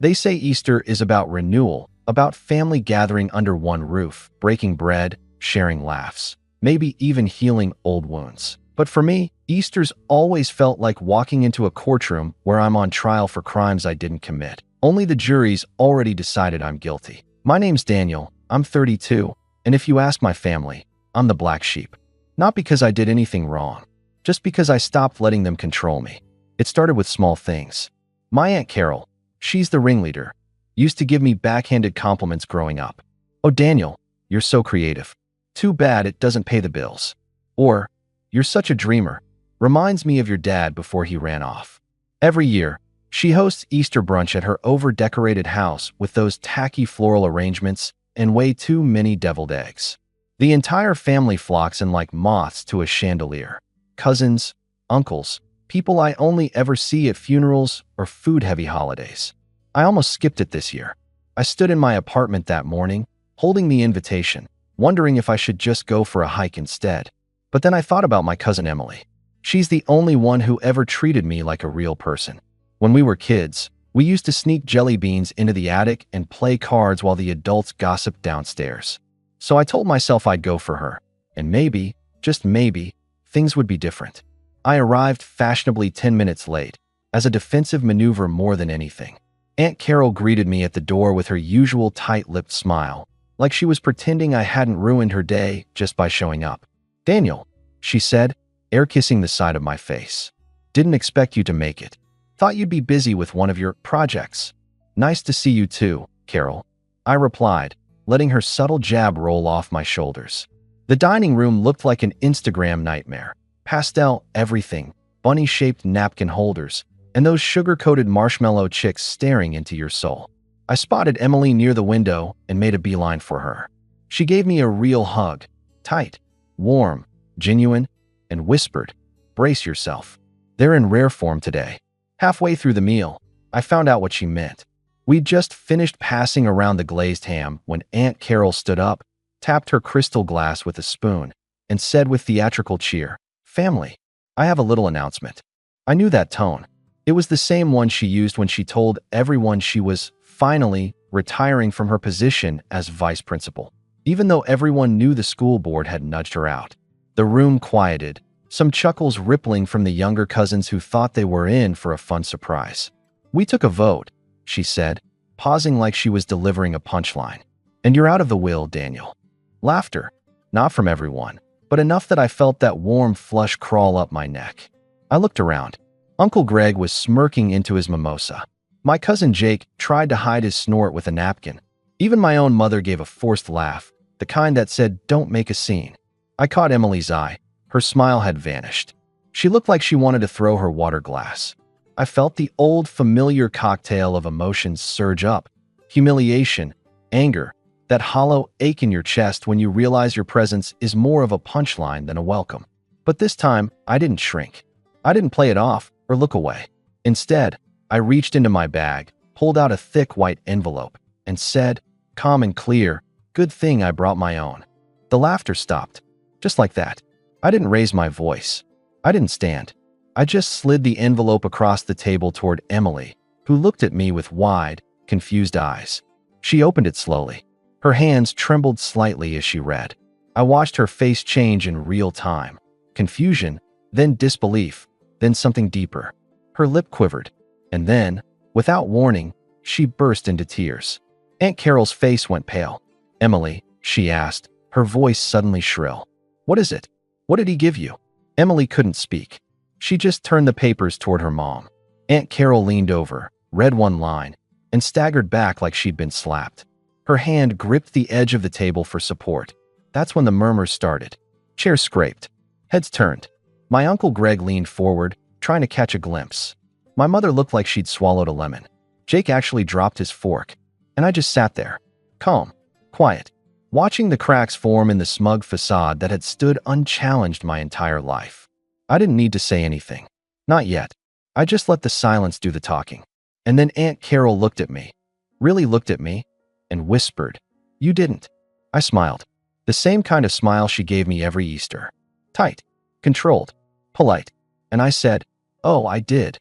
They say Easter is about renewal, about family gathering under one roof, breaking bread, sharing laughs, maybe even healing old wounds. But for me, Easter's always felt like walking into a courtroom where I'm on trial for crimes I didn't commit. Only the jury's already decided I'm guilty. My name's Daniel, I'm 32, and if you ask my family, I'm the black sheep. Not because I did anything wrong, just because I stopped letting them control me. It started with small things. My Aunt Carol, she's the ringleader, used to give me backhanded compliments growing up. "Oh, Daniel, you're so creative. Too bad it doesn't pay the bills." Or, "You're such a dreamer." Reminds me of your dad before he ran off. Every year, she hosts Easter brunch at her over-decorated house with those tacky floral arrangements and way too many deviled eggs. The entire family flocks in like moths to a chandelier. Cousins, uncles, people I only ever see at funerals or food-heavy holidays. I almost skipped it this year. I stood in my apartment that morning, holding the invitation, wondering if I should just go for a hike instead. But then I thought about my cousin Emily. She's the only one who ever treated me like a real person. When we were kids, we used to sneak jelly beans into the attic and play cards while the adults gossiped downstairs. So I told myself I'd go for her, and maybe, just maybe, things would be different. I arrived fashionably 10 minutes late, as a defensive maneuver more than anything. Aunt Carol greeted me at the door with her usual tight-lipped smile, like she was pretending I hadn't ruined her day just by showing up. "Daniel," she said, air-kissing the side of my face. "Didn't expect you to make it. Thought you'd be busy with one of your projects." "Nice to see you too, Carol," I replied, letting her subtle jab roll off my shoulders. The dining room looked like an Instagram nightmare. Pastel everything, bunny-shaped napkin holders, and those sugar-coated marshmallow chicks staring into your soul. I spotted Emily near the window and made a beeline for her. She gave me a real hug, tight, warm, genuine, and whispered, "Brace yourself. They're in rare form today." Halfway through the meal, I found out what she meant. We'd just finished passing around the glazed ham when Aunt Carol stood up, tapped her crystal glass with a spoon, and said with theatrical cheer, "Family, I have a little announcement." I knew that tone. It was the same one she used when she told everyone she was finally retiring from her position as vice principal, even though everyone knew the school board had nudged her out. The room quieted, some chuckles rippling from the younger cousins who thought they were in for a fun surprise. "We took a vote," she said, pausing like she was delivering a punchline. "And you're out of the will, Daniel." Laughter, not from everyone, but enough that I felt that warm flush crawl up my neck. I looked around. Uncle Greg was smirking into his mimosa. My cousin Jake tried to hide his snort with a napkin. Even my own mother gave a forced laugh, the kind that said, "Don't make a scene." I caught Emily's eye. Her smile had vanished. She looked like she wanted to throw her water glass. I felt the old familiar cocktail of emotions surge up. Humiliation, anger, that hollow ache in your chest when you realize your presence is more of a punchline than a welcome. But this time, I didn't shrink. I didn't play it off or look away. Instead, I reached into my bag, pulled out a thick white envelope, and said, calm and clear, "Good thing I brought my own." The laughter stopped. Just like that. I didn't raise my voice. I didn't stand. I just slid the envelope across the table toward Emily, who looked at me with wide, confused eyes. She opened it slowly. Her hands trembled slightly as she read. I watched her face change in real time. Confusion, then disbelief, then something deeper. Her lip quivered, and then, without warning, she burst into tears. Aunt Carol's face went pale. "Emily," she asked, her voice suddenly shrill. "What is it? What did he give you?" Emily couldn't speak. She just turned the papers toward her mom. Aunt Carol leaned over, read one line, and staggered back like she'd been slapped. Her hand gripped the edge of the table for support. That's when the murmurs started. Chairs scraped. Heads turned. My Uncle Greg leaned forward, trying to catch a glimpse. My mother looked like she'd swallowed a lemon. Jake actually dropped his fork, and I just sat there, calm, quiet, watching the cracks form in the smug facade that had stood unchallenged my entire life. I didn't need to say anything. Not yet. I just let the silence do the talking. And then Aunt Carol looked at me, really looked at me, and whispered, "You didn't." I smiled. The same kind of smile she gave me every Easter. Tight, controlled, polite. And I said, "Oh, I did."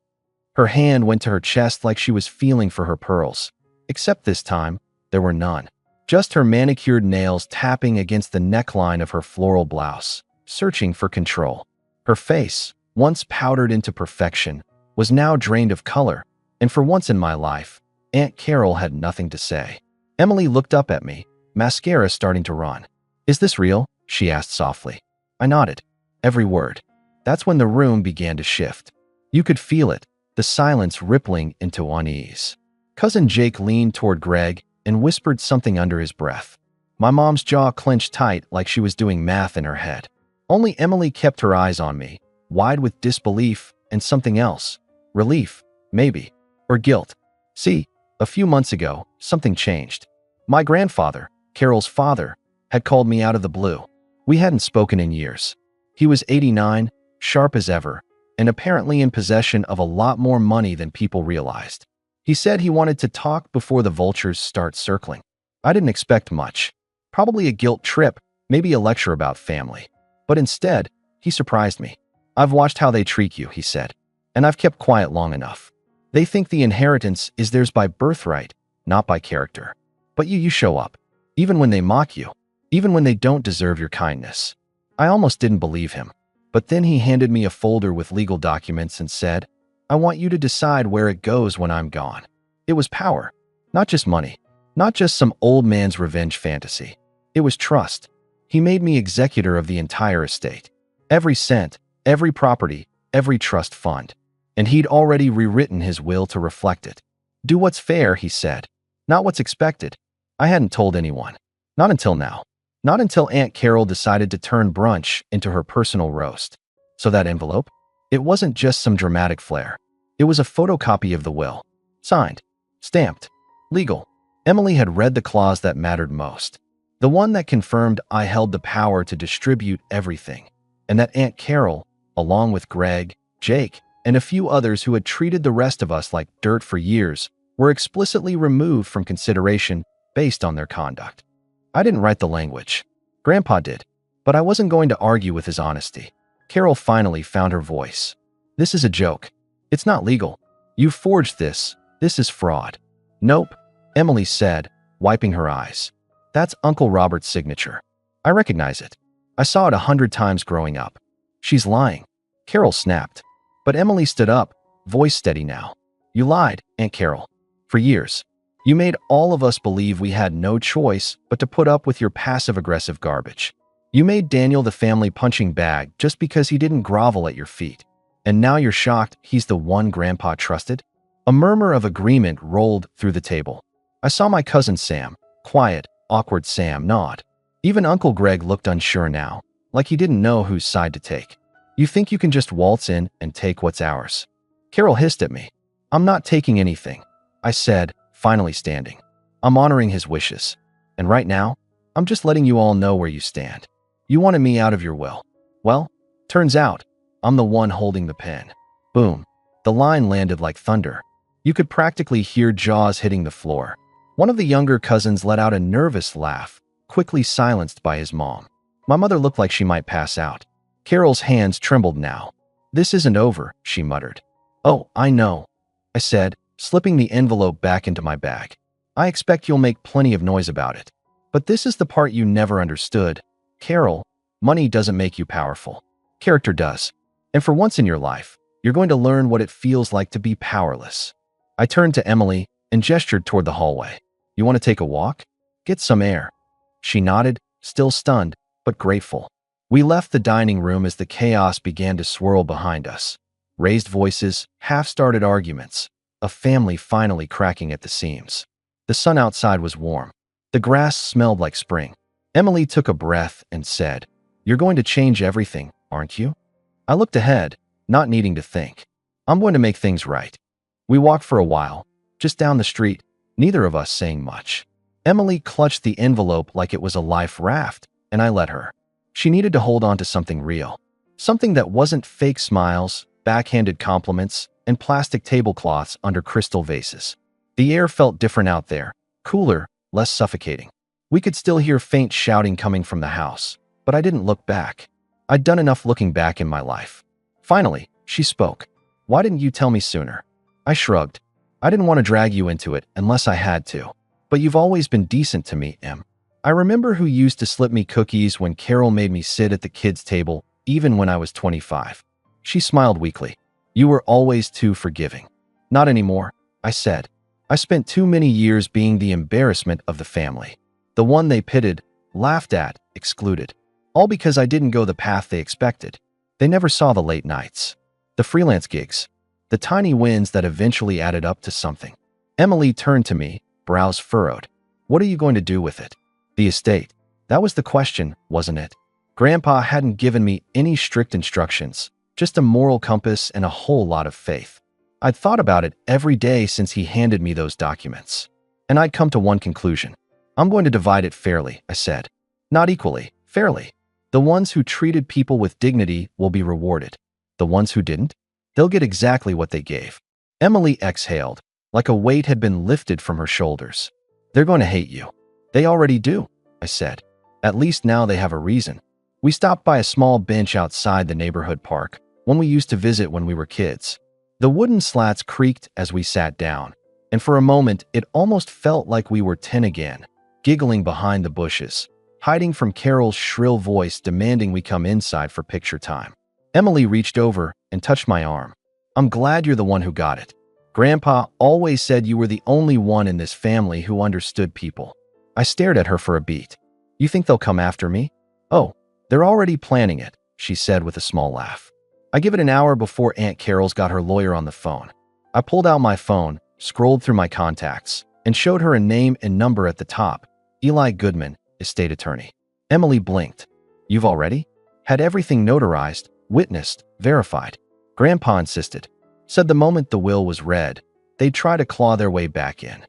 Her hand went to her chest like she was feeling for her pearls. Except this time, there were none. Just her manicured nails tapping against the neckline of her floral blouse, searching for control. Her face, once powdered into perfection, was now drained of color, and for once in my life, Aunt Carol had nothing to say. Emily looked up at me, mascara starting to run. "Is this real?" she asked softly. I nodded. Every word. That's when the room began to shift. You could feel it, the silence rippling into unease. Cousin Jake leaned toward Greg and whispered something under his breath. My mom's jaw clenched tight like she was doing math in her head. Only Emily kept her eyes on me, wide with disbelief and something else. Relief, maybe, or guilt. See, a few months ago, something changed. My grandfather, Carol's father, had called me out of the blue. We hadn't spoken in years. He was 89, sharp as ever, and apparently in possession of a lot more money than people realized. He said he wanted to talk before the vultures start circling. I didn't expect much. Probably a guilt trip, maybe a lecture about family. But instead, he surprised me. "I've watched how they treat you," he said, "and I've kept quiet long enough. They think the inheritance is theirs by birthright, not by character. But you show up, even when they mock you, even when they don't deserve your kindness." I almost didn't believe him. But then he handed me a folder with legal documents and said, "I want you to decide where it goes when I'm gone." It was power, not just money, not just some old man's revenge fantasy. It was trust. He made me executor of the entire estate. Every cent, every property, every trust fund. And he'd already rewritten his will to reflect it. "Do what's fair," he said, "not what's expected." I hadn't told anyone. Not until now. Not until Aunt Carol decided to turn brunch into her personal roast. So that envelope? It wasn't just some dramatic flair. It was a photocopy of the will. Signed. Stamped. Legal. Emily had read the clause that mattered most. The one that confirmed I held the power to distribute everything. And that Aunt Carol, along with Greg, Jake, and a few others who had treated the rest of us like dirt for years, were explicitly removed from consideration based on their conduct. I didn't write the language. Grandpa did. But I wasn't going to argue with his honesty. Carol finally found her voice. "This is a joke. It's not legal. You forged this. This is fraud." "Nope," Emily said, wiping her eyes. "That's Uncle Robert's signature. I recognize it. I saw it 100 times growing up." "She's lying," Carol snapped. But Emily stood up, voice steady now. "You lied, Aunt Carol. For years. You made all of us believe we had no choice but to put up with your passive-aggressive garbage. You made Daniel the family punching bag just because he didn't grovel at your feet. And now you're shocked he's the one Grandpa trusted?" A murmur of agreement rolled through the table. I saw my cousin Sam, quiet, awkward Sam, nod. Even Uncle Greg looked unsure now, like he didn't know whose side to take. "You think you can just waltz in and take what's ours?" Carol hissed at me. "I'm not taking anything," I said, finally standing. "I'm honoring his wishes. And right now, I'm just letting you all know where you stand. You wanted me out of your will. Well, turns out, I'm the one holding the pen." Boom. The line landed like thunder. You could practically hear jaws hitting the floor. One of the younger cousins let out a nervous laugh, quickly silenced by his mom. My mother looked like she might pass out. Carol's hands trembled now. "This isn't over," she muttered. "Oh, I know," I said, slipping the envelope back into my bag. "I expect you'll make plenty of noise about it. But this is the part you never understood. Carol, money doesn't make you powerful. Character does. And for once in your life, you're going to learn what it feels like to be powerless." I turned to Emily and gestured toward the hallway. "You want to take a walk? Get some air." She nodded, still stunned, but grateful. We left the dining room as the chaos began to swirl behind us. Raised voices, half-started arguments. A family finally cracking at the seams. The sun outside was warm. The grass smelled like spring. Emily took a breath and said, "You're going to change everything, aren't you?" I looked ahead, not needing to think. "I'm going to make things right." We walked for a while, just down the street, neither of us saying much. Emily clutched the envelope like it was a life raft, and I let her. She needed to hold on to something real. Something that wasn't fake smiles, backhanded compliments, and plastic tablecloths under crystal vases. The air felt different out there, cooler, less suffocating. We could still hear faint shouting coming from the house, but I didn't look back. I'd done enough looking back in my life. Finally, she spoke. "Why didn't you tell me sooner?" I shrugged. I didn't want to drag you into it unless I had to. But you've always been decent to me, Em. I remember who used to slip me cookies when Carol made me sit at the kids' table, even when I was 25. She smiled weakly. You were always too forgiving. Not anymore, I said. I spent too many years being the embarrassment of the family. The one they pitted, laughed at, excluded. All because I didn't go the path they expected. They never saw the late nights, the freelance gigs, the tiny wins that eventually added up to something. Emily turned to me, brows furrowed. What are you going to do with it? The estate. That was the question, wasn't it? Grandpa hadn't given me any strict instructions, just a moral compass and a whole lot of faith. I'd thought about it every day since he handed me those documents. And I'd come to one conclusion. I'm going to divide it fairly, I said. Not equally, fairly. The ones who treated people with dignity will be rewarded. The ones who didn't? They'll get exactly what they gave. Emily exhaled, like a weight had been lifted from her shoulders. They're going to hate you. They already do, I said. At least now they have a reason. We stopped by a small bench outside the neighborhood park, one we used to visit when we were kids. The wooden slats creaked as we sat down, and for a moment it almost felt like we were 10 again, giggling behind the bushes, hiding from Carol's shrill voice demanding we come inside for picture time. Emily reached over and touched my arm. I'm glad you're the one who got it. Grandpa always said you were the only one in this family who understood people. I stared at her for a beat. You think they'll come after me? Oh, they're already planning it, she said with a small laugh. I give it an hour before Aunt Carol's got her lawyer on the phone. I pulled out my phone, scrolled through my contacts, and showed her a name and number at the top. Eli Goodman, estate attorney. Emily blinked. You've already? Had everything notarized, witnessed, verified. Grandpa insisted. Said the moment the will was read, they'd try to claw their way back in.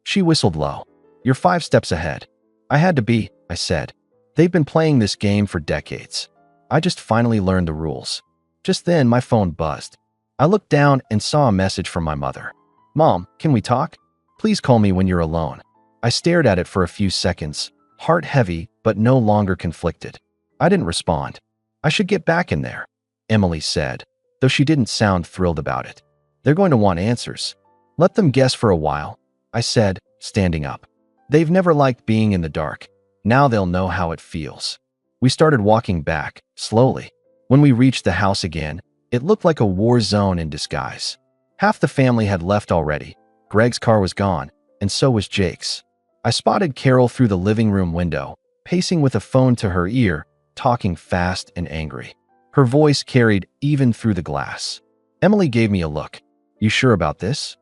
She whistled low. You're 5 steps ahead. I had to be, I said. They've been playing this game for decades. I just finally learned the rules. Just then, my phone buzzed. I looked down and saw a message from my mother. Mom, can we talk? Please call me when you're alone. I stared at it for a few seconds, heart heavy but no longer conflicted. I didn't respond. I should get back in there, Emily said, though she didn't sound thrilled about it. They're going to want answers. Let them guess for a while, I said, standing up. They've never liked being in the dark. Now they'll know how it feels. We started walking back, slowly. When we reached the house again, it looked like a war zone in disguise. Half the family had left already. Greg's car was gone, and so was Jake's. I spotted Carol through the living room window, pacing with a phone to her ear, talking fast and angry. Her voice carried even through the glass. Emily gave me a look. You sure about this?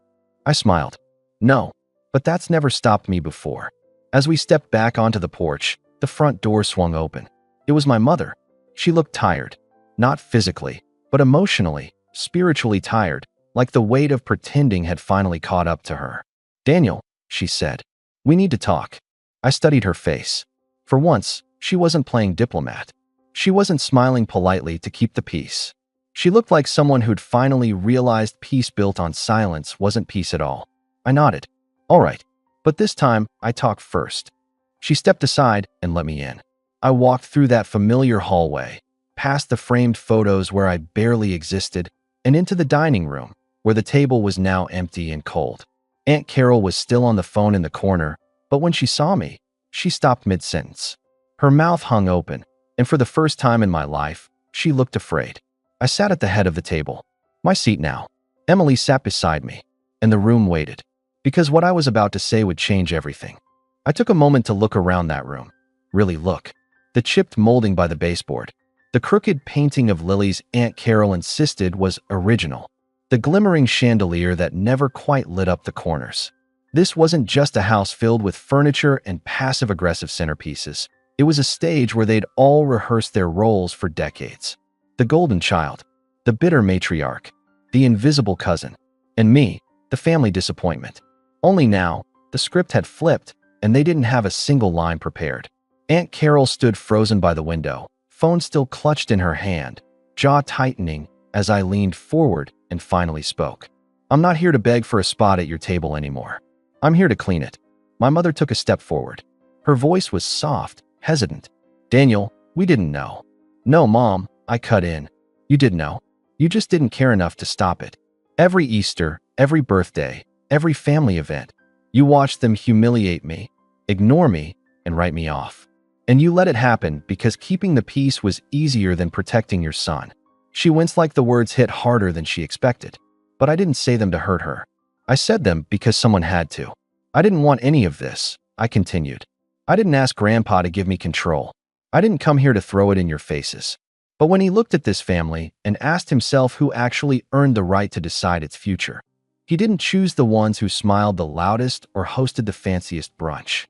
I smiled. No, but that's never stopped me before. As we stepped back onto the porch, the front door swung open. It was my mother. She looked tired. Not physically, but emotionally, spiritually tired, like the weight of pretending had finally caught up to her. Daniel, she said, we need to talk. I studied her face. For once, she wasn't playing diplomat. She wasn't smiling politely to keep the peace. She looked like someone who'd finally realized peace built on silence wasn't peace at all. I nodded. All right, but this time I talk first. She stepped aside and let me in. I walked through that familiar hallway, past the framed photos where I barely existed, and into the dining room, where the table was now empty and cold. Aunt Carol was still on the phone in the corner, but when she saw me, she stopped mid-sentence. Her mouth hung open, and for the first time in my life, she looked afraid. I sat at the head of the table. My seat now. Emily sat beside me, and the room waited, because what I was about to say would change everything. I took a moment to look around that room. Really look. The chipped molding by the baseboard. The crooked painting of lilies Aunt Carol insisted was original. The glimmering chandelier that never quite lit up the corners. This wasn't just a house filled with furniture and passive-aggressive centerpieces. It was a stage where they'd all rehearsed their roles for decades. The golden child, the bitter matriarch, the invisible cousin, and me, the family disappointment. Only now, the script had flipped, and they didn't have a single line prepared. Aunt Carol stood frozen by the window, phone still clutched in her hand, jaw tightening as I leaned forward and finally spoke. I'm not here to beg for a spot at your table anymore. I'm here to clean it. My mother took a step forward. Her voice was soft, hesitant. Daniel, we didn't know. No, Mom, I cut in. You did know. You just didn't care enough to stop it. Every Easter, every birthday, every family event, you watched them humiliate me, ignore me, and write me off. And you let it happen because keeping the peace was easier than protecting your son. She winced like the words hit harder than she expected. But I didn't say them to hurt her. I said them because someone had to. I didn't want any of this, I continued. I didn't ask Grandpa to give me control. I didn't come here to throw it in your faces. But when he looked at this family and asked himself who actually earned the right to decide its future, he didn't choose the ones who smiled the loudest or hosted the fanciest brunch.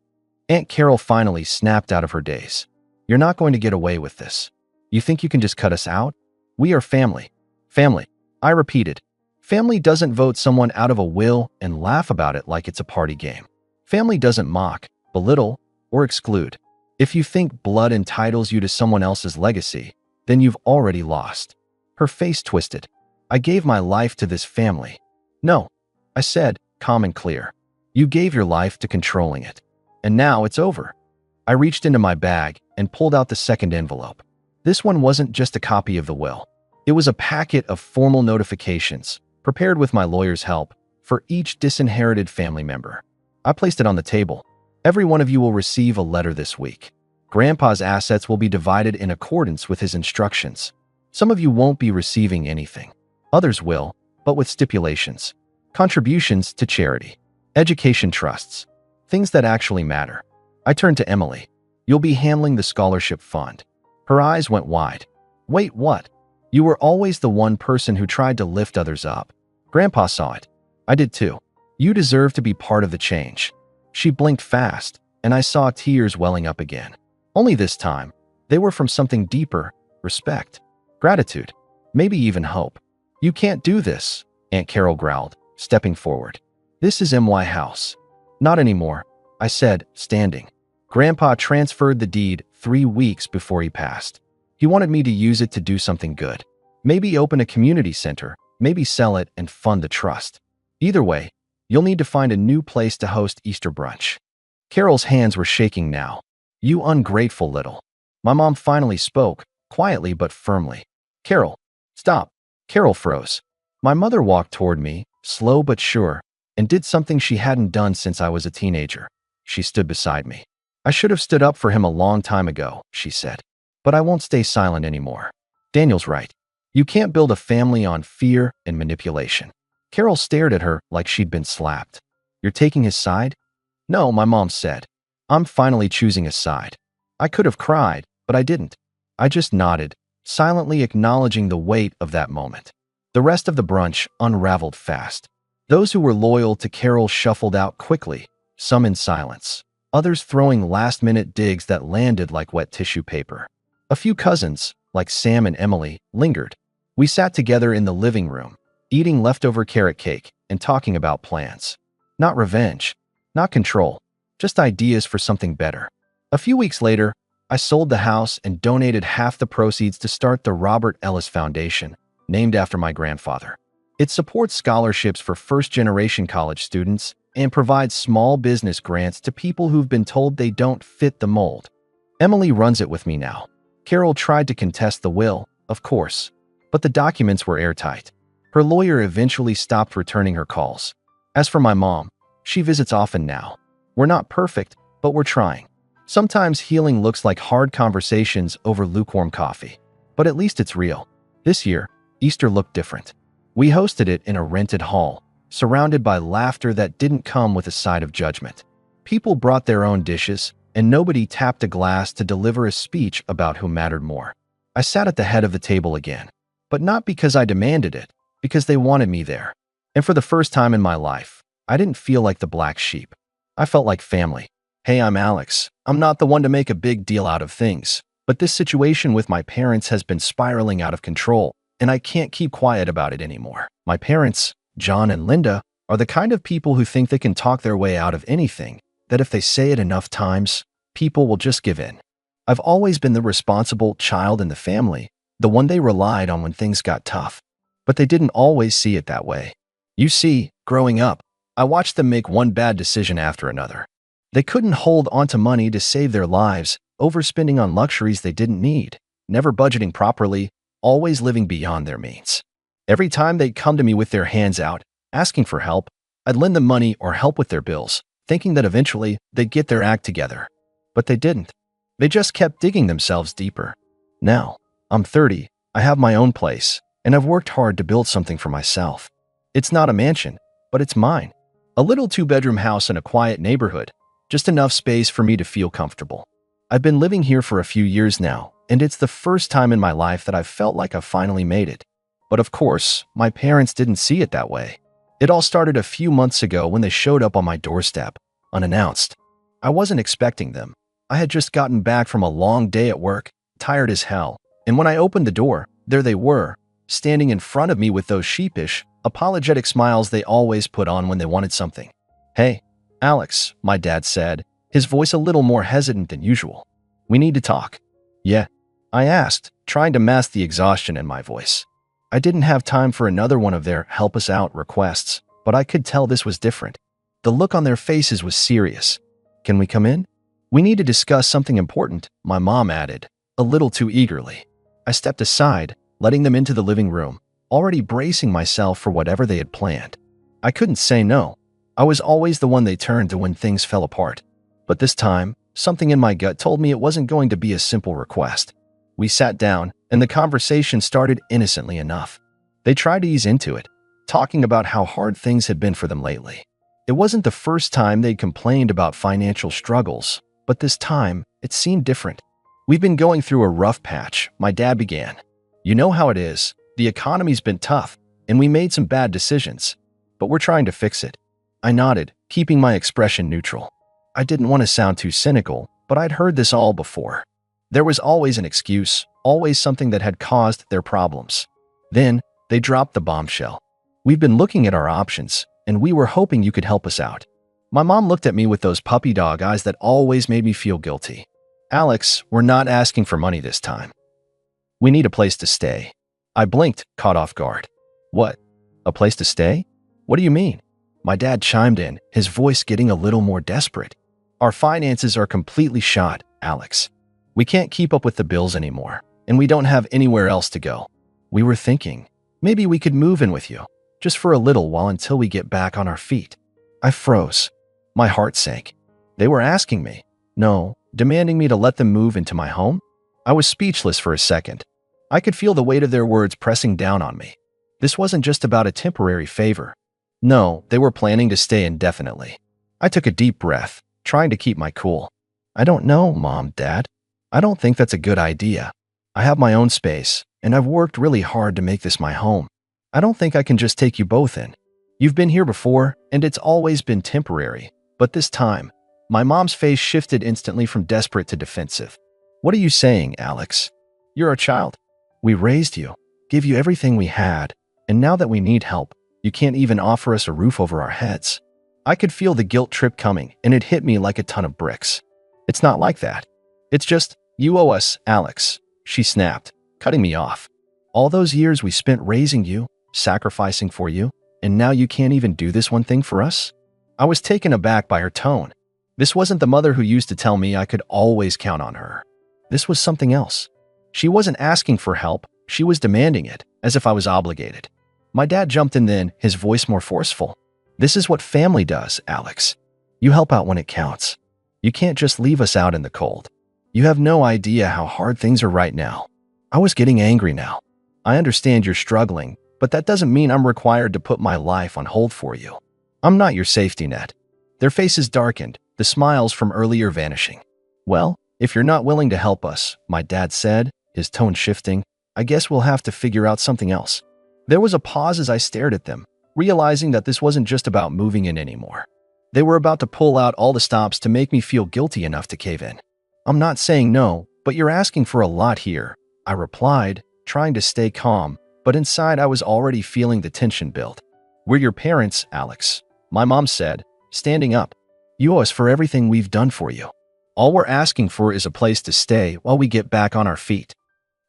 Aunt Carol finally snapped out of her daze. You're not going to get away with this. You think you can just cut us out? We are family. Family. I repeated. Family doesn't vote someone out of a will and laugh about it like it's a party game. Family doesn't mock, belittle, or exclude. If you think blood entitles you to someone else's legacy, then you've already lost. Her face twisted. I gave my life to this family. No, I said, calm and clear. You gave your life to controlling it. And now it's over. I reached into my bag and pulled out the second envelope. This one wasn't just a copy of the will. It was a packet of formal notifications, prepared with my lawyer's help, for each disinherited family member. I placed it on the table. Every one of you will receive a letter this week. Grandpa's assets will be divided in accordance with his instructions. Some of you won't be receiving anything. Others will, but with stipulations. Contributions to charity. Education trusts. Things that actually matter. I turned to Emily. You'll be handling the scholarship fund. Her eyes went wide. Wait, what? You were always the one person who tried to lift others up. Grandpa saw it. I did too. You deserve to be part of the change. She blinked fast, and I saw tears welling up again. Only this time, they were from something deeper, respect, gratitude, maybe even hope. You can't do this, Aunt Carol growled, stepping forward. This is my house. Not anymore, I said, standing. Grandpa transferred the deed 3 weeks before he passed. He wanted me to use it to do something good. Maybe open a community center, maybe sell it and fund the trust. Either way, you'll need to find a new place to host Easter brunch. Carol's hands were shaking now. You ungrateful little. My mom finally spoke, quietly but firmly. Carol, stop. Carol froze. My mother walked toward me, slow but sure, and did something she hadn't done since I was a teenager. She stood beside me. I should have stood up for him a long time ago, she said. But I won't stay silent anymore. Daniel's right. You can't build a family on fear and manipulation. Carol stared at her like she'd been slapped. You're taking his side? No, my mom said. I'm finally choosing a side. I could have cried, but I didn't. I just nodded, silently acknowledging the weight of that moment. The rest of the brunch unraveled fast. Those who were loyal to Carol shuffled out quickly, some in silence, others throwing last-minute digs that landed like wet tissue paper. A few cousins, like Sam and Emily, lingered. We sat together in the living room, eating leftover carrot cake and talking about plans. Not revenge, not control, just ideas for something better. A few weeks later, I sold the house and donated half the proceeds to start the Robert Ellis Foundation, named after my grandfather. It supports scholarships for first-generation college students and provides small business grants to people who've been told they don't fit the mold. Emily runs it with me now. Carol tried to contest the will, of course, but the documents were airtight. Her lawyer eventually stopped returning her calls. As for my mom, she visits often now. We're not perfect, but we're trying. Sometimes healing looks like hard conversations over lukewarm coffee, but at least it's real. This year, Easter looked different. We hosted it in a rented hall, surrounded by laughter that didn't come with a side of judgment. People brought their own dishes, and nobody tapped a glass to deliver a speech about who mattered more. I sat at the head of the table again, but not because I demanded it, because they wanted me there. And for the first time in my life, I didn't feel like the black sheep. I felt like family. Hey, I'm Alex. I'm not the one to make a big deal out of things, but this situation with my parents has been spiraling out of control, and I can't keep quiet about it anymore. My parents, John and Linda, are the kind of people who think they can talk their way out of anything, that if they say it enough times, people will just give in. I've always been the responsible child in the family, the one they relied on when things got tough, but they didn't always see it that way. You see, growing up, I watched them make one bad decision after another. They couldn't hold onto money to save their lives, overspending on luxuries they didn't need, never budgeting properly, always living beyond their means. Every time they'd come to me with their hands out, asking for help, I'd lend them money or help with their bills, thinking that eventually they'd get their act together. But they didn't. They just kept digging themselves deeper. Now, I'm 30, I have my own place, and I've worked hard to build something for myself. It's not a mansion, but it's mine. A little two-bedroom house in a quiet neighborhood, just enough space for me to feel comfortable. I've been living here for a few years now, and it's the first time in my life that I've felt like I've finally made it. But of course, my parents didn't see it that way. It all started a few months ago when they showed up on my doorstep, unannounced. I wasn't expecting them. I had just gotten back from a long day at work, tired as hell, and when I opened the door, there they were, standing in front of me with those sheepish, apologetic smiles they always put on when they wanted something. "Hey, Alex," my dad said, his voice a little more hesitant than usual. "We need to talk." "Yeah?" I asked, trying to mask the exhaustion in my voice. I didn't have time for another one of their help us out requests, but I could tell this was different. The look on their faces was serious. "Can we come in?" "We need to discuss something important," my mom added, a little too eagerly. I stepped aside, letting them into the living room, already bracing myself for whatever they had planned. I couldn't say no. I was always the one they turned to when things fell apart. But this time, something in my gut told me it wasn't going to be a simple request. We sat down, and the conversation started innocently enough. They tried to ease into it, talking about how hard things had been for them lately. It wasn't the first time they'd complained about financial struggles, but this time, it seemed different. "We've been going through a rough patch," my dad began. "You know how it is. The economy's been tough, and we made some bad decisions. But we're trying to fix it." I nodded, keeping my expression neutral. I didn't want to sound too cynical, but I'd heard this all before. There was always an excuse, always something that had caused their problems. Then, they dropped the bombshell. "We've been looking at our options, and we were hoping you could help us out." My mom looked at me with those puppy dog eyes that always made me feel guilty. "Alex, we're not asking for money this time. We need a place to stay." I blinked, caught off guard. "What? A place to stay? What do you mean?" My dad chimed in, his voice getting a little more desperate. "Our finances are completely shot, Alex. We can't keep up with the bills anymore, and we don't have anywhere else to go. We were thinking, maybe we could move in with you, just for a little while until we get back on our feet." I froze. My heart sank. They were asking me, no, demanding me to let them move into my home? I was speechless for a second. I could feel the weight of their words pressing down on me. This wasn't just about a temporary favor. No, they were planning to stay indefinitely. I took a deep breath, trying to keep my cool. "I don't know, Mom, Dad. I don't think that's a good idea. I have my own space, and I've worked really hard to make this my home. I don't think I can just take you both in. You've been here before, and it's always been temporary. But this time," my mom's face shifted instantly from desperate to defensive. "What are you saying, Alex? You're our child. We raised you, gave you everything we had, and now that we need help, you can't even offer us a roof over our heads." I could feel the guilt trip coming, and it hit me like a ton of bricks. "It's not like that. It's just, you owe us, Alex," she snapped, cutting me off. "All those years we spent raising you, sacrificing for you, and now you can't even do this one thing for us?" I was taken aback by her tone. This wasn't the mother who used to tell me I could always count on her. This was something else. She wasn't asking for help, she was demanding it, as if I was obligated. My dad jumped in then, his voice more forceful. "This is what family does, Alex. You help out when it counts. You can't just leave us out in the cold. You have no idea how hard things are right now." I was getting angry now. "I understand you're struggling, but that doesn't mean I'm required to put my life on hold for you. I'm not your safety net." Their faces darkened, the smiles from earlier vanishing. "Well, if you're not willing to help us," my dad said, his tone shifting, "I guess we'll have to figure out something else." There was a pause as I stared at them, realizing that this wasn't just about moving in anymore. They were about to pull out all the stops to make me feel guilty enough to cave in. "I'm not saying no, but you're asking for a lot here," I replied, trying to stay calm, but inside I was already feeling the tension build. "We're your parents, Alex," my mom said, standing up. "You owe us for everything we've done for you. All we're asking for is a place to stay while we get back on our feet."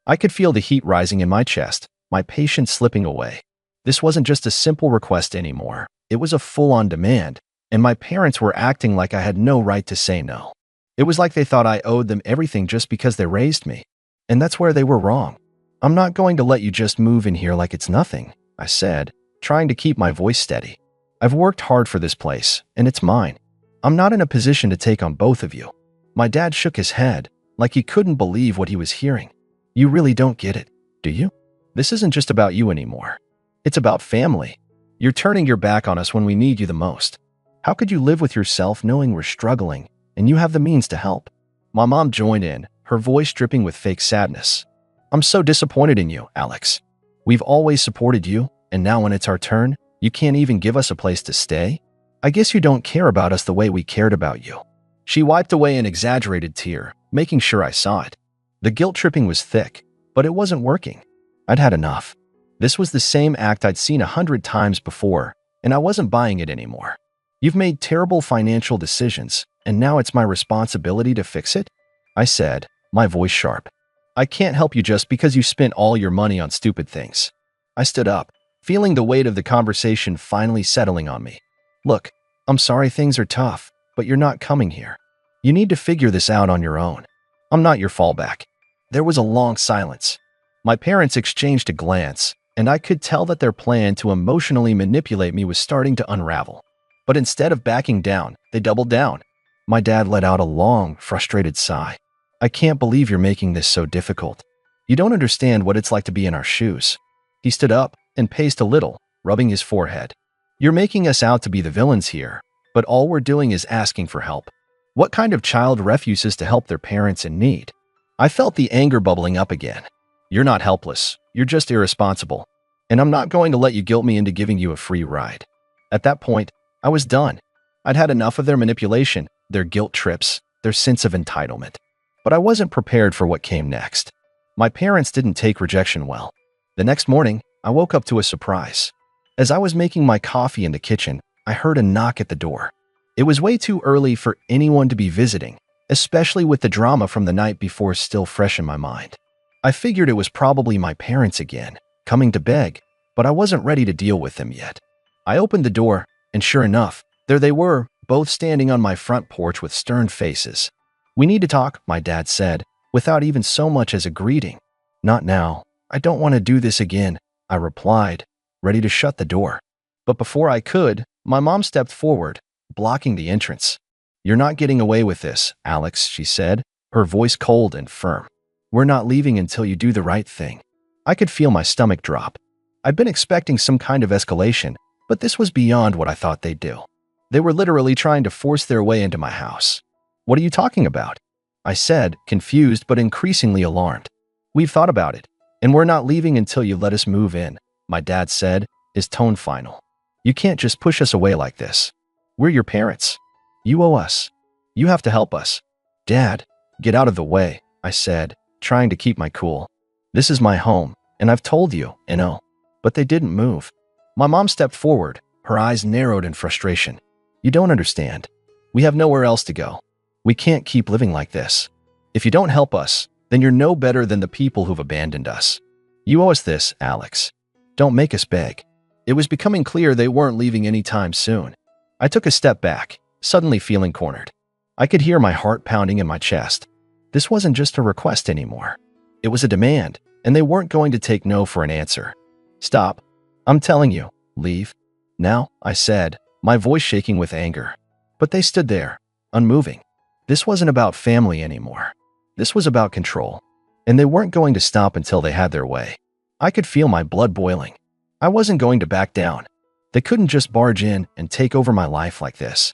I could feel the heat rising in my chest, my patience slipping away. This wasn't just a simple request anymore. It was a full-on demand, and my parents were acting like I had no right to say no. It was like they thought I owed them everything just because they raised me. And that's where they were wrong. "I'm not going to let you just move in here like it's nothing," I said, trying to keep my voice steady. I've worked hard for this place, and it's mine. I'm not in a position to take on both of you. My dad shook his head, like he couldn't believe what he was hearing. You really don't get it, do you? This isn't just about you anymore. It's about family. You're turning your back on us when we need you the most. How could you live with yourself knowing we're struggling and you have the means to help? My mom joined in, her voice dripping with fake sadness. I'm so disappointed in you, Alex. We've always supported you, and now when it's our turn, you can't even give us a place to stay? I guess you don't care about us the way we cared about you. She wiped away an exaggerated tear, making sure I saw it. The guilt tripping was thick, but it wasn't working. I'd had enough. This was the same act I'd seen 100 times before, and I wasn't buying it anymore. You've made terrible financial decisions, and now it's my responsibility to fix it? I said, my voice sharp. I can't help you just because you spent all your money on stupid things. I stood up, feeling the weight of the conversation finally settling on me. Look, I'm sorry things are tough, but you're not coming here. You need to figure this out on your own. I'm not your fallback. There was a long silence. My parents exchanged a glance, and I could tell that their plan to emotionally manipulate me was starting to unravel. But instead of backing down, they doubled down. My dad let out a long, frustrated sigh. I can't believe you're making this so difficult. You don't understand what it's like to be in our shoes. He stood up and paced a little, rubbing his forehead. You're making us out to be the villains here, but all we're doing is asking for help. What kind of child refuses to help their parents in need? I felt the anger bubbling up again. You're not helpless. You're just irresponsible. And I'm not going to let you guilt me into giving you a free ride. At that point, I was done. I'd had enough of their manipulation, their guilt trips, their sense of entitlement. But I wasn't prepared for what came next. My parents didn't take rejection well. The next morning, I woke up to a surprise. As I was making my coffee in the kitchen, I heard a knock at the door. It was way too early for anyone to be visiting, especially with the drama from the night before still fresh in my mind. I figured it was probably my parents again, coming to beg, but I wasn't ready to deal with them yet. I opened the door, and sure enough, there they were, both standing on my front porch with stern faces. We need to talk, my dad said, without even so much as a greeting. Not now. I don't want to do this again, I replied, ready to shut the door. But before I could, my mom stepped forward, blocking the entrance. You're not getting away with this, Alex, she said, her voice cold and firm. We're not leaving until you do the right thing. I could feel my stomach drop. I'd been expecting some kind of escalation, but this was beyond what I thought they'd do. They were literally trying to force their way into my house. What are you talking about? I said, confused but increasingly alarmed. We've thought about it, and we're not leaving until you let us move in, my dad said, his tone final. You can't just push us away like this. We're your parents. You owe us. You have to help us. Dad, get out of the way, I said, trying to keep my cool. This is my home, and I've told you, But they didn't move. My mom stepped forward, her eyes narrowed in frustration. You don't understand. We have nowhere else to go. We can't keep living like this. If you don't help us, then you're no better than the people who've abandoned us. You owe us this, Alex. Don't make us beg. It was becoming clear they weren't leaving anytime soon. I took a step back, suddenly feeling cornered. I could hear my heart pounding in my chest. This wasn't just a request anymore. It was a demand, and they weren't going to take no for an answer. Stop. I'm telling you, leave. Now, I said, my voice shaking with anger. But they stood there, unmoving. This wasn't about family anymore. This was about control. And they weren't going to stop until they had their way. I could feel my blood boiling. I wasn't going to back down. They couldn't just barge in and take over my life like this.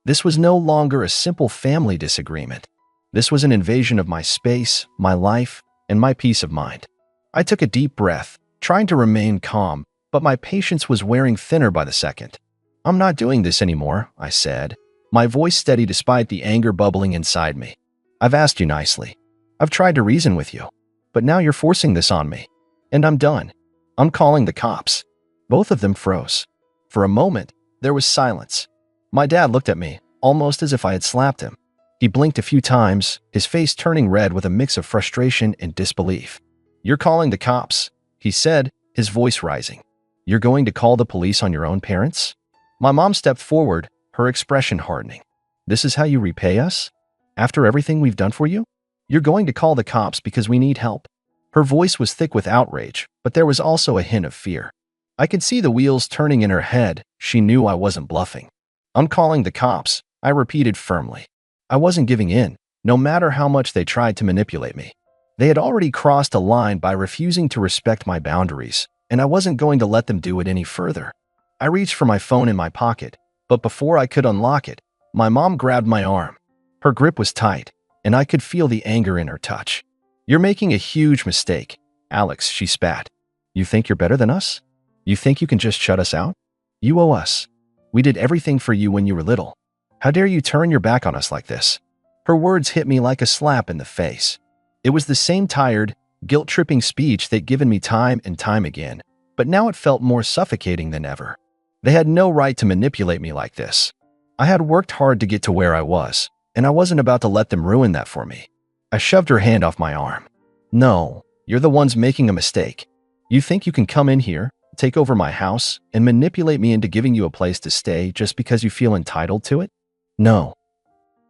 This was no longer a simple family disagreement. This was an invasion of my space, my life, and my peace of mind. I took a deep breath, trying to remain calm, but my patience was wearing thinner by the second. I'm not doing this anymore, I said, my voice steady despite the anger bubbling inside me. I've asked you nicely. I've tried to reason with you, but now you're forcing this on me. And I'm done. I'm calling the cops. Both of them froze. For a moment, there was silence. My dad looked at me, almost as if I had slapped him. He blinked a few times, his face turning red with a mix of frustration and disbelief. You're calling the cops, he said, his voice rising. You're going to call the police on your own parents? My mom stepped forward, her expression hardening. This is how you repay us? After everything we've done for you? You're going to call the cops because we need help. Her voice was thick with outrage, but there was also a hint of fear. I could see the wheels turning in her head. She knew I wasn't bluffing. "I'm calling the cops," I repeated firmly. I wasn't giving in, no matter how much they tried to manipulate me. They had already crossed a line by refusing to respect my boundaries, and I wasn't going to let them do it any further. I reached for my phone in my pocket, but before I could unlock it, my mom grabbed my arm. Her grip was tight, and I could feel the anger in her touch. "You're making a huge mistake, Alex," she spat. "You think you're better than us? You think you can just shut us out? You owe us. We did everything for you when you were little. How dare you turn your back on us like this?" Her words hit me like a slap in the face. It was the same tired, guilt-tripping speech they'd given me time and time again, but now it felt more suffocating than ever. They had no right to manipulate me like this. I had worked hard to get to where I was, and I wasn't about to let them ruin that for me. I shoved her hand off my arm. "No, you're the ones making a mistake. You think you can come in here, take over my house, and manipulate me into giving you a place to stay just because you feel entitled to it? No."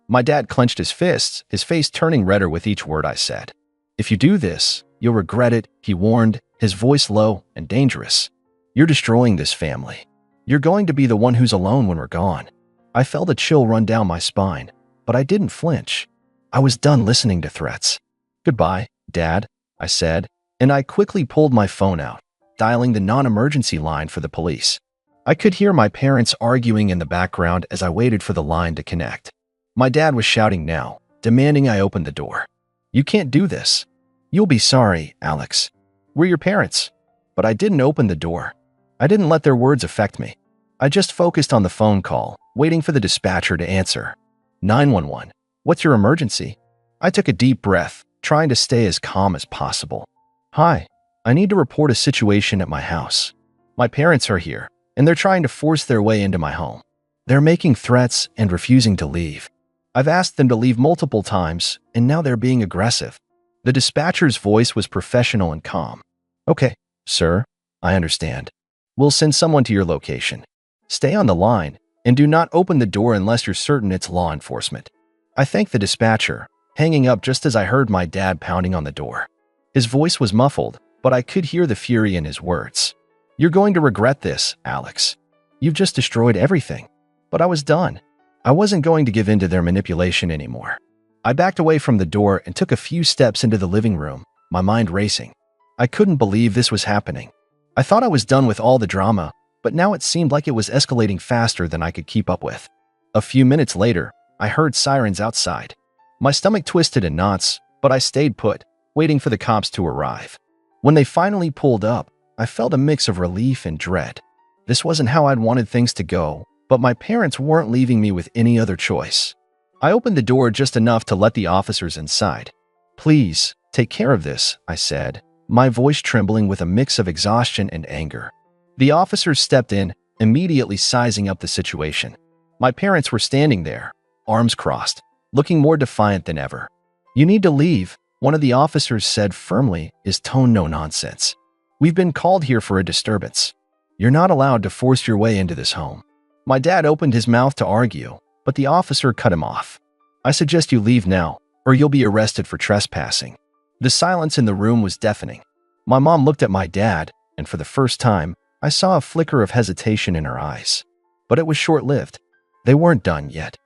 My dad clenched his fists, his face turning redder with each word I said. "If you do this, you'll regret it," he warned, his voice low and dangerous. "You're destroying this family. You're going to be the one who's alone when we're gone." I felt a chill run down my spine, but I didn't flinch. I was done listening to threats. "Goodbye, Dad," I said, and I quickly pulled my phone out, dialing the non-emergency line for the police. I could hear my parents arguing in the background as I waited for the line to connect. My dad was shouting now, demanding I open the door. "You can't do this. You'll be sorry, Alex. We're your parents." But I didn't open the door. I didn't let their words affect me. I just focused on the phone call, waiting for the dispatcher to answer. 911. "What's your emergency?" I took a deep breath, trying to stay as calm as possible. "Hi, I need to report a situation at my house. My parents are here, and they're trying to force their way into my home. They're making threats and refusing to leave. I've asked them to leave multiple times, and now they're being aggressive." The dispatcher's voice was professional and calm. "Okay, sir, I understand. We'll send someone to your location. Stay on the line, and do not open the door unless you're certain it's law enforcement." I thanked the dispatcher, hanging up just as I heard my dad pounding on the door. His voice was muffled, but I could hear the fury in his words. "You're going to regret this, Alex. You've just destroyed everything." But I was done. I wasn't going to give in to their manipulation anymore. I backed away from the door and took a few steps into the living room, my mind racing. I couldn't believe this was happening. I thought I was done with all the drama, but now it seemed like it was escalating faster than I could keep up with. A few minutes later, I heard sirens outside. My stomach twisted in knots, but I stayed put, waiting for the cops to arrive. When they finally pulled up, I felt a mix of relief and dread. This wasn't how I'd wanted things to go, but my parents weren't leaving me with any other choice. I opened the door just enough to let the officers inside. "Please, take care of this," I said, my voice trembling with a mix of exhaustion and anger. The officers stepped in, immediately sizing up the situation. My parents were standing there, arms crossed, looking more defiant than ever. "You need to leave," one of the officers said firmly, his tone no nonsense. "We've been called here for a disturbance. You're not allowed to force your way into this home." My dad opened his mouth to argue, but the officer cut him off. "I suggest you leave now, or you'll be arrested for trespassing." The silence in the room was deafening. My mom looked at my dad, and for the first time, I saw a flicker of hesitation in her eyes. But it was short-lived. They weren't done yet.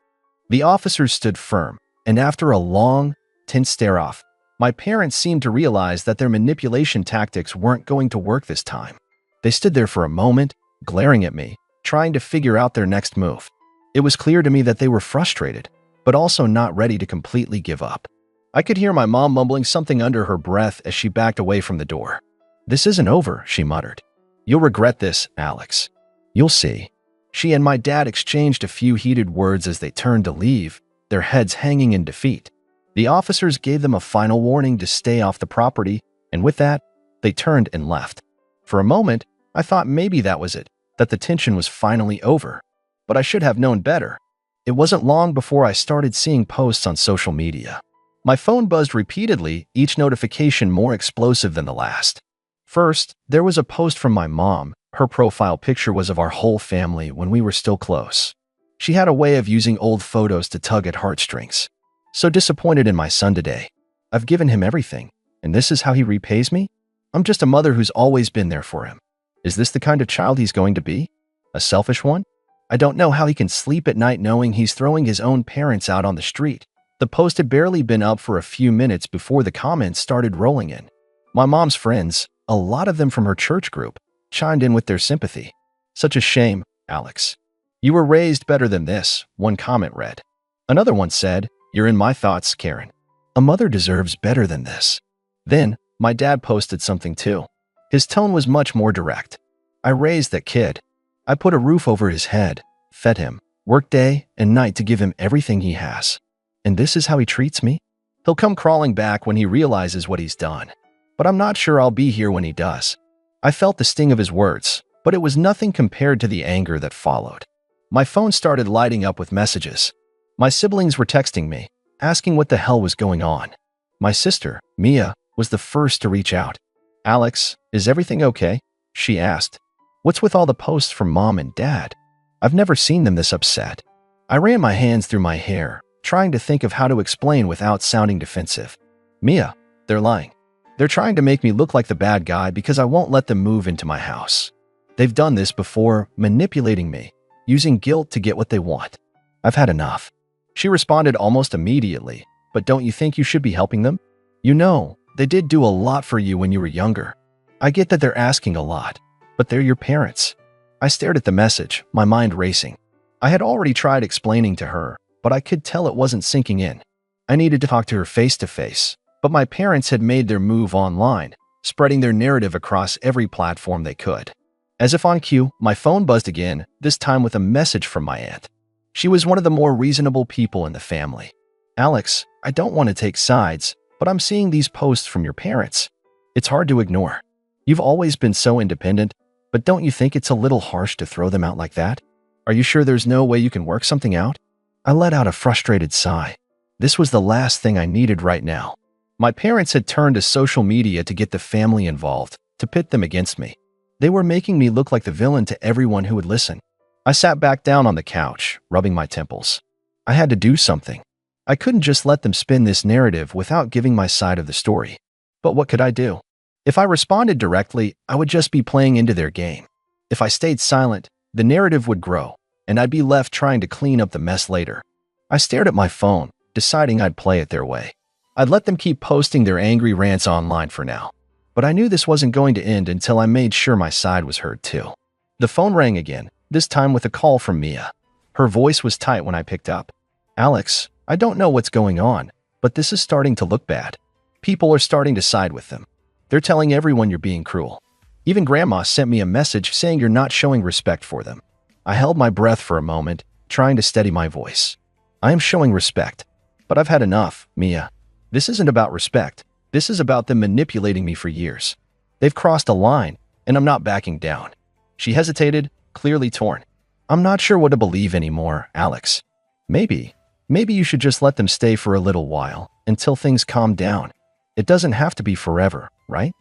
The officers stood firm, and after a long, tense stare-off, my parents seemed to realize that their manipulation tactics weren't going to work this time. They stood there for a moment, glaring at me, trying to figure out their next move. It was clear to me that they were frustrated, but also not ready to completely give up. I could hear my mom mumbling something under her breath as she backed away from the door. "This isn't over," she muttered. "You'll regret this, Alex. You'll see." She and my dad exchanged a few heated words as they turned to leave, their heads hanging in defeat. The officers gave them a final warning to stay off the property, and with that, they turned and left. For a moment, I thought maybe that was it, that the tension was finally over. But I should have known better. It wasn't long before I started seeing posts on social media. My phone buzzed repeatedly, each notification more explosive than the last. First, there was a post from my mom. Her profile picture was of our whole family when we were still close. She had a way of using old photos to tug at heartstrings. "So disappointed in my son today. I've given him everything, and this is how he repays me? I'm just a mother who's always been there for him. Is this the kind of child he's going to be? A selfish one? I don't know how he can sleep at night knowing he's throwing his own parents out on the street. The post had barely been up for a few minutes before the comments started rolling in. My mom's friends, a lot of them from her church group, chimed in with their sympathy. Such a shame, Alex. You were raised better than this, one comment read. Another one said, You're in my thoughts, Karen. A mother deserves better than this. Then, my dad posted something too. His tone was much more direct. I raised that kid. I put a roof over his head, fed him, worked day and night to give him everything he has. And this is how he treats me? He'll come crawling back when he realizes what he's done. But I'm not sure I'll be here when he does. I felt the sting of his words, but it was nothing compared to the anger that followed. My phone started lighting up with messages. My siblings were texting me, asking what the hell was going on. My sister, Mia, was the first to reach out. Alex, is everything okay? She asked. What's with all the posts from Mom and Dad? I've never seen them this upset. I ran my hands through my hair, trying to think of how to explain without sounding defensive. Mia, they're lying. They're trying to make me look like the bad guy because I won't let them move into my house. They've done this before, manipulating me, using guilt to get what they want. I've had enough. She responded almost immediately, but don't you think you should be helping them? You know, they did do a lot for you when you were younger. I get that they're asking a lot, but they're your parents. I stared at the message, my mind racing. I had already tried explaining to her, but I could tell it wasn't sinking in. I needed to talk to her face to face, but my parents had made their move online, spreading their narrative across every platform they could. As if on cue, my phone buzzed again, this time with a message from my aunt. She was one of the more reasonable people in the family. Alex, I don't want to take sides, but I'm seeing these posts from your parents. It's hard to ignore. You've always been so independent, but don't you think it's a little harsh to throw them out like that? Are you sure there's no way you can work something out? I let out a frustrated sigh. This was the last thing I needed right now. My parents had turned to social media to get the family involved, to pit them against me. They were making me look like the villain to everyone who would listen. I sat back down on the couch, rubbing my temples. I had to do something. I couldn't just let them spin this narrative without giving my side of the story. But what could I do? If I responded directly, I would just be playing into their game. If I stayed silent, the narrative would grow, and I'd be left trying to clean up the mess later. I stared at my phone, deciding I'd play it their way. I'd let them keep posting their angry rants online for now. But I knew this wasn't going to end until I made sure my side was heard too. The phone rang again, this time with a call from Mia. Her voice was tight when I picked up. Alex, I don't know what's going on, but this is starting to look bad. People are starting to side with them. They're telling everyone you're being cruel. Even Grandma sent me a message saying you're not showing respect for them. I held my breath for a moment, trying to steady my voice. I am showing respect, but I've had enough, Mia. This isn't about respect. This is about them manipulating me for years. They've crossed a line, and I'm not backing down. She hesitated, clearly torn. I'm not sure what to believe anymore, Alex. Maybe you should just let them stay for a little while, until things calm down. It doesn't have to be forever, right?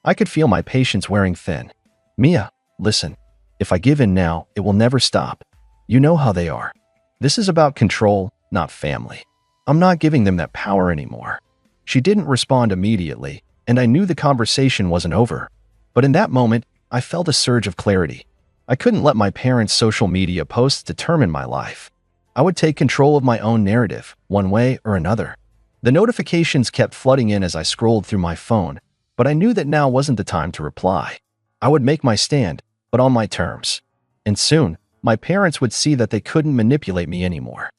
I could feel my patience wearing thin. Mia, listen. If I give in now, it will never stop. You know how they are. This is about control, not family. I'm not giving them that power anymore. She didn't respond immediately, and I knew the conversation wasn't over. But in that moment, I felt a surge of clarity. I couldn't let my parents' social media posts determine my life. I would take control of my own narrative, one way or another. The notifications kept flooding in as I scrolled through my phone, but I knew that now wasn't the time to reply. I would make my stand, but on my terms. And soon, my parents would see that they couldn't manipulate me anymore.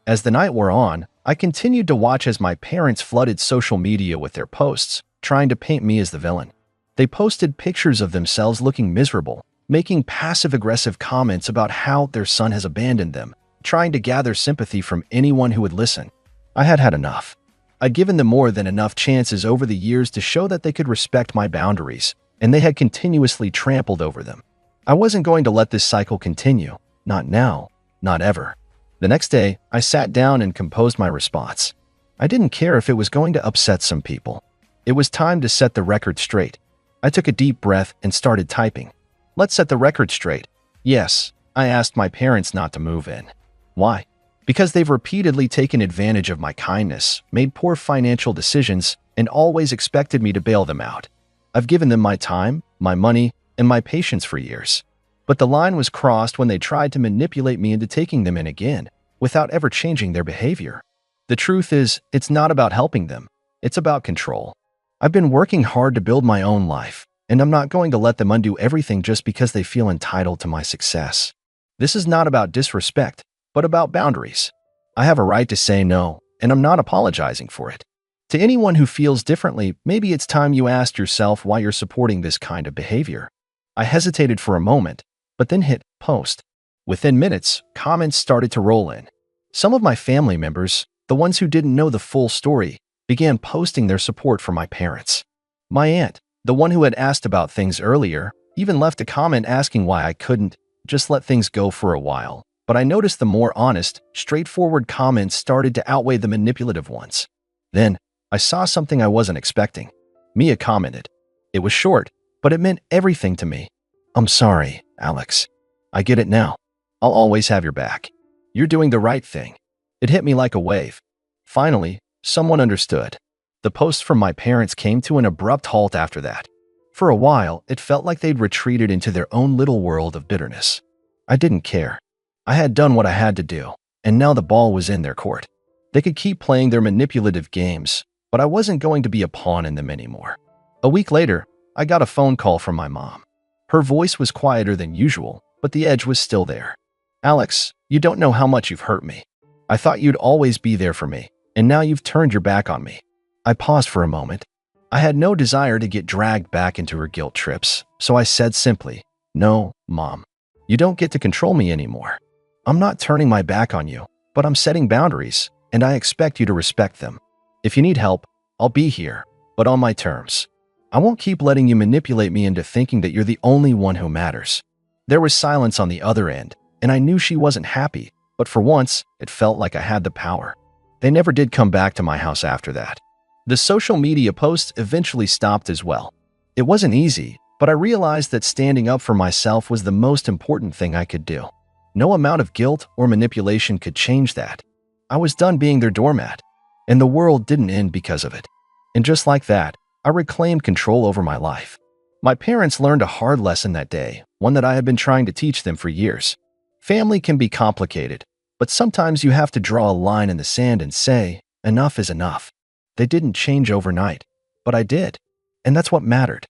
As the night wore on, I continued to watch as my parents flooded social media with their posts, trying to paint me as the villain. They posted pictures of themselves looking miserable, making passive-aggressive comments about how their son has abandoned them, trying to gather sympathy from anyone who would listen. I had had enough. I'd given them more than enough chances over the years to show that they could respect my boundaries, and they had continuously trampled over them. I wasn't going to let this cycle continue. Not now. Not ever. The next day, I sat down and composed my response. I didn't care if it was going to upset some people. It was time to set the record straight. I took a deep breath and started typing. Let's set the record straight. Yes, I asked my parents not to move in. Why? Because they've repeatedly taken advantage of my kindness, made poor financial decisions, and always expected me to bail them out. I've given them my time, my money, and my patience for years. But the line was crossed when they tried to manipulate me into taking them in again, without ever changing their behavior. The truth is, it's not about helping them. It's about control. I've been working hard to build my own life, and I'm not going to let them undo everything just because they feel entitled to my success. This is not about disrespect, but about boundaries. I have a right to say no, and I'm not apologizing for it. To anyone who feels differently, maybe it's time you asked yourself why you're supporting this kind of behavior. I hesitated for a moment, but then hit post. Within minutes, comments started to roll in. Some of my family members, the ones who didn't know the full story, began posting their support for my parents. My aunt, the one who had asked about things earlier, even left a comment asking why I couldn't just let things go for a while. But I noticed the more honest, straightforward comments started to outweigh the manipulative ones. Then, I saw something I wasn't expecting. Mia commented. It was short, but it meant everything to me. "I'm sorry, Alex. I get it now. I'll always have your back. You're doing the right thing." It hit me like a wave. Finally, someone understood. The posts from my parents came to an abrupt halt after that. For a while, it felt like they'd retreated into their own little world of bitterness. I didn't care. I had done what I had to do, and now the ball was in their court. They could keep playing their manipulative games, but I wasn't going to be a pawn in them anymore. A week later, I got a phone call from my mom. Her voice was quieter than usual, but the edge was still there. "Alex, you don't know how much you've hurt me. I thought you'd always be there for me, and now you've turned your back on me." I paused for a moment. I had no desire to get dragged back into her guilt trips, so I said simply, "No, Mom. You don't get to control me anymore. I'm not turning my back on you, but I'm setting boundaries, and I expect you to respect them. If you need help, I'll be here, but on my terms. I won't keep letting you manipulate me into thinking that you're the only one who matters." There was silence on the other end, and I knew she wasn't happy, but for once, it felt like I had the power. They never did come back to my house after that. The social media posts eventually stopped as well. It wasn't easy, but I realized that standing up for myself was the most important thing I could do. No amount of guilt or manipulation could change that. I was done being their doormat, and the world didn't end because of it. And just like that, I reclaimed control over my life. My parents learned a hard lesson that day, one that I had been trying to teach them for years. Family can be complicated, but sometimes you have to draw a line in the sand and say, enough is enough. They didn't change overnight, but I did, and that's what mattered.